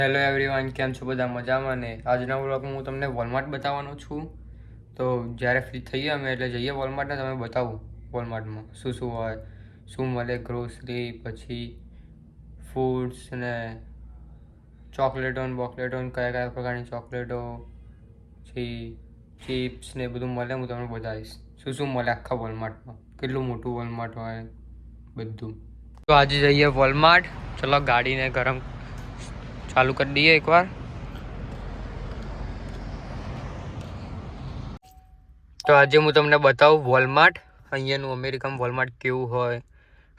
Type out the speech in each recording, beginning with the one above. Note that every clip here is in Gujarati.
હેલો એવરીવન, કેમ છો બધા મજામાં ને? આજના વ્લોગમાં હું તમને વોલમાર્ટ બતાવવાનો છું. તો જ્યારે ફ્રી થઈએ અમે એટલે જઈએ વોલમાર્ટને, તમે બતાવું વોલમાર્ટમાં શું શું હોય, શું મળે, ગ્રોસરી, પછી ફૂડ્સ ને ચોકલેટો ને બોકલેટો, કયા કયા પ્રકારની ચોકલેટો, પછી ચિપ્સ ને બધું મળે. હું તમને બતાવીશ શું શું મળે આખા વોલમાર્ટમાં, કેટલું મોટું વોલમાર્ટ હોય બધું. તો આજે જઈએ વોલમાર્ટ. ચલો ગાડીને ગરમ ચાલુ કરી દઈએ એકવાર. તો આજે હું તમને બતાવું વોલમાર્ટ, અહીંયાનું અમેરિકામાં વોલમાર્ટ કેવું હોય,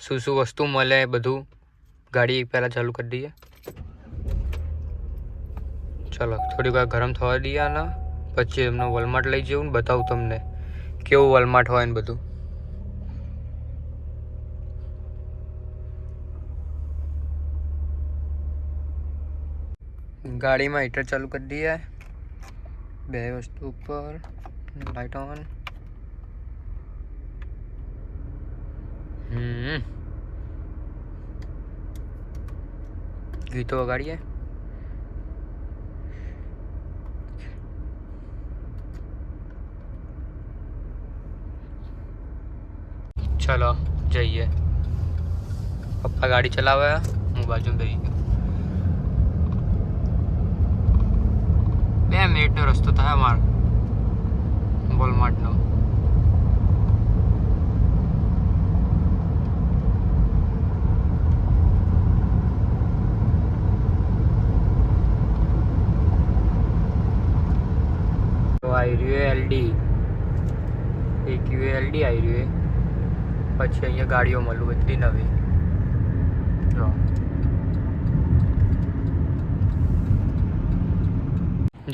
શું શું વસ્તુ મળે, બધું. ગાડી પહેલાં ચાલુ કરી દઈએ. ચલો થોડીક વાર ગરમ થવા દઈએ આને, પછી એમને વોલમાર્ટ લઈ જવું ને બતાવું તમને કેવું વોલમાર્ટ હોય ને બધું. ગાડીમાં હીટર ચાલુ કરી દઈએ, બે વસ્તુ ઉપર, લાઇટ ઓન. ગીતો વગાડીએ. ચલો જઈએ. પપ્પા ગાડી ચલાવે, હું બાજુ બેસી ગયો. 2 મિનિટનો રસ્તો થાય અમારો વોલમાર્ટનો. આવી રહ્યું એલડી, એક એલડી આવી રહ્યું. પછી અહીંયા ગાડીઓ મળું બધી નવી.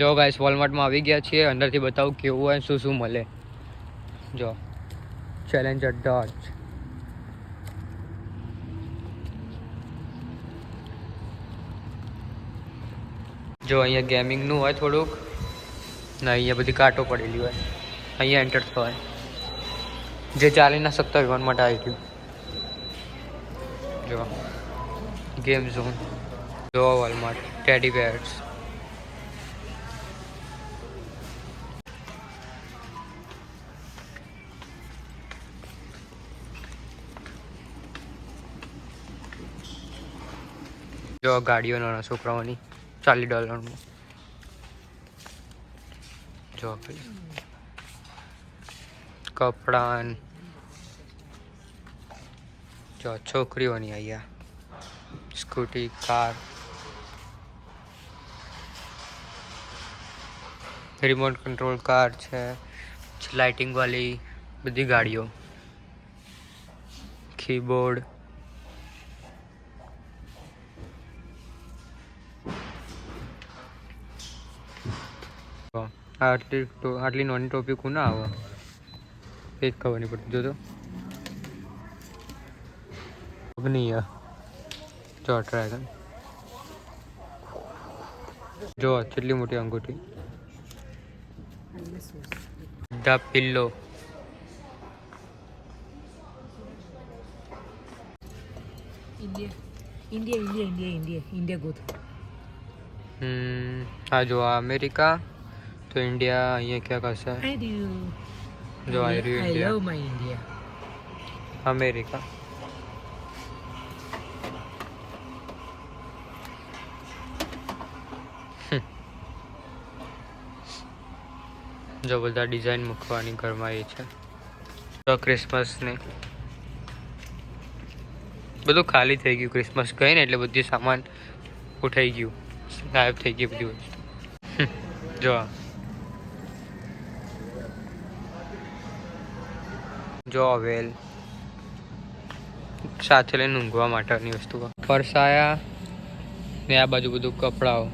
જો ગાઈસ વોલમાર્ટમાં આવી ગયા છીએ. અંદરથી બતાવું કેવું હોય, શું શું મળે. જો ચેલેન્જર ડોજ, જો અહીંયા ગેમિંગનું હોય થોડુંક ને અહીંયા બધી કાંટો પડેલી હોય. અહીંયા એન્ટર થવાય, જે ચાલી ના શકતા વિમાન માટે આવી ગયું. જો ગેમ ઝોન, જો વોલમાર્ટ, ટેડી બેર્સ. જો ગાડીઓ નાના છોકરાઓની $40. જો કપડાં, જો છોકરીઓની અહીંયા scooty, car, remote control car છે, લાઇટિંગ વાળી બધી ગાડીઓ, કીબોર્ડ. આટલી નાની ટોપી કોના આવે એ જ ખબર નહીં પડતી. જો અગ્નિય, જો ડ્રેગન, જો કેટલી મોટી અંગૂઠી, ધ પિલ્લો. इंडिया गोद. हाँ जो अमेरिका, तो इंडिया ये क्या करता है? जो आई रही I India, love my India. America. જો બધા ડિઝાઇન મૂકવાની ઘરમાં એ છે. તો ક્રિસમસને બધું ખાલી થઈ ગયું. ક્રિસમસ ગઈ ને એટલે બધી સામાન ઉઠાઈ ગયું, ગાયબ થઈ ગઈ બધી વસ્તુ. જો જો વેલ સાથે લઈને ઊંઘવા માટેની વસ્તુ, પરસાયા ને આ બાજુ બધું કપડાઓ.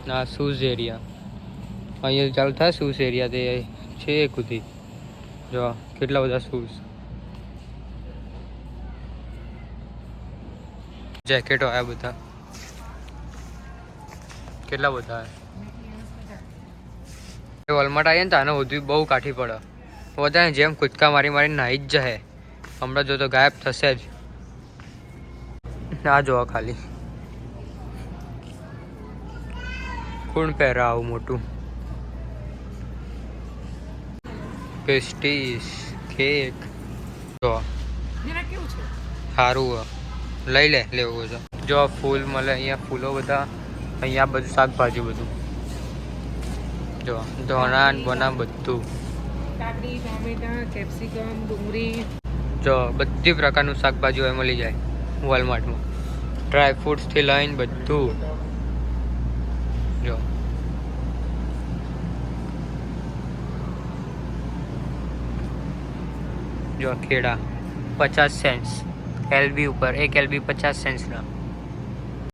ના શૂઝ એરિયા, અહીંયા ચાલુ થાય શૂઝ એરિયા, તે છે કુદી. જો કેટલા બધા શૂઝ, જેકેટો આવ્યા બધા, કેટલા બધા. વોલમાર્ટ આવીએ ને તો આને વધુ બહુ કાઠી પડે. બધાને જેમ કૂદકા મારી મારી નાહી જ જાય. હમણાં જો તો ગાયબ થશે જ. આ જોવા ખાલી કોણ પહેરા આવું મોટું પેસ્ટીસ કેક જો કેવું છે? સારું લઈ લે લેવું છે જો ફૂલ મળે અહીંયા ફૂલો બધા અહીંયા બધું શાકભાજી બધું જો ધોણા બોના બધું કાકડી, ટામેટા, કેપ્સિકમ, ડુંગળી. જો બધી પ્રકારનું શાકભાજી હોય મળી જાય વોલમાર્ટમાં ડ્રાય ફ્રૂટ્સથી લઈને બધું જો જો ખેડા 50 સેન્ટ્સ એલબી ઉપર એક એલબી 50 સેન્ટ્સના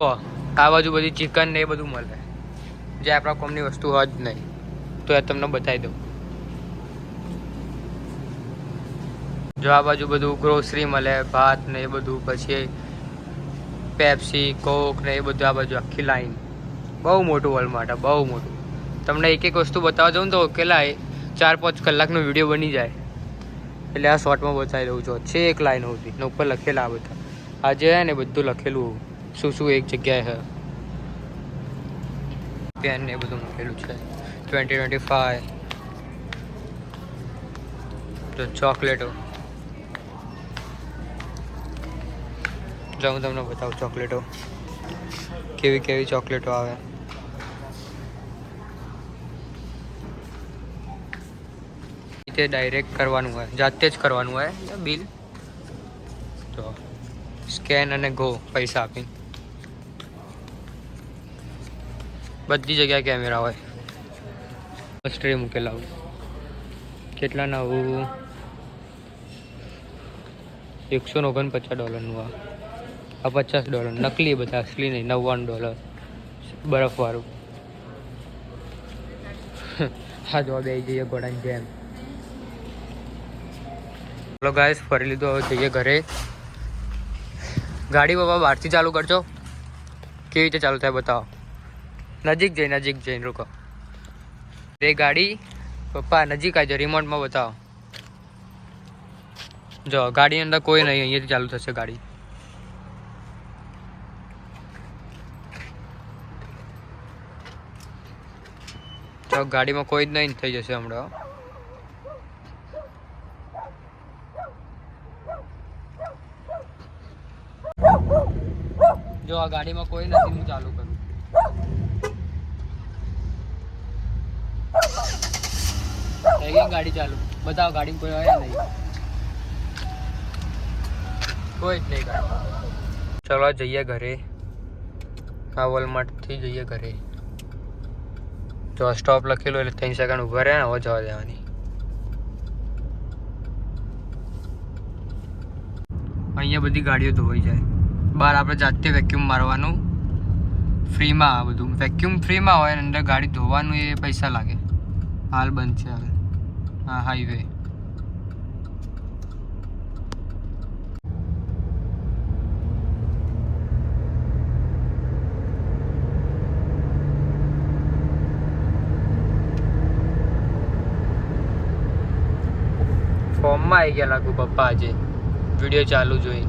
તો આ બાજુ બધી ચિકન ને એ બધું મળે જે આપણા કોમની વસ્તુ હોય જ નહીં તો એ તમને બતાવી દઉં જો આ બાજુ બધું ગ્રોસરી મળે ભાત ને એ બધું પછી પેપ્સી કોક ને એ બધું આ બાજુ આખી લાઈન બહુ મોટું વોલમાર્ટ બહુ મોટું તમને એક એક વસ્તુ બતાવવા જાઉં તો કેટલા 4-5 કલાકનો વિડીયો બની જાય એટલે આ શોર્ટમાં બતાવી દઉં છું છે એક લાઈન હોતી ને ઉપર લખેલા આ બધા આજે હે ને બધું લખેલું શું શું એક જગ્યાએ છે પેન ને બધું મૂકેલું છે 2025 તો ચોકલેટો જો હું તમને બતાવું ચોકલેટો કેવી કેવી ચોકલેટો આવે તે ડાયરેક્ટ કરવાનું હોય જાતે જ કરવાનું હોય બિલ તો સ્કેન અને ગો પૈસા આપીને બધી જગ્યાએ કેમેરા હોય સ્ટ્રે મૂકેલા હોય કેટલા નવું $149 આ $50 નકલી બધા અસલી નહીં $99 બરફવાળું હા જો બે જઈએ ઘોડાની જેમ ચલો ગાઈસ ફરી લીધું હવે જઈએ ઘરે ગાડી બાબા બહારથી ચાલુ કરજો કેવી રીતે ચાલુ થાય બતાવો નજીક જઈને રૂકો રે ગાડી પપ્પા નજીક આવી જાય રિમોટમાં બતાવો જો ગાડીની અંદર કોઈ નહીં અહીંયાથી ચાલુ થશે ગાડી તો ગાડીમાં કોઈ જ નહીં થઈ જશે હમણાં જો આ ગાડીમાં કોઈ નથી હું ચાલુ કરું થઈ ગઈ ગાડી ચાલુ બતાવો ગાડીમાં કોઈ હોય નહીં કોઈ જ નહીં ગાડી ચલો જઈએ ઘરે આ વોલમાર્ટથી જઈએ ઘરે જો સ્ટોપ લખેલું એટલે 3 સેકન્ડ ઊભા રહે ને હવે જવા દેવાની અહીંયા બધી ગાડીઓ ધોવાઈ જાય બહાર આપણે જાતે વેક્યુમ મારવાનું ફ્રીમાં આ બધું વેક્યુમ ફ્રીમાં હોય અંદર ગાડી ધોવાનું એ પૈસા લાગે હાલ બંધ છે હવે હા હાઈવે ફોર્મમાં આવી ગયા લાગુ પપ્પા આજે વિડીયો ચાલુ જોઈ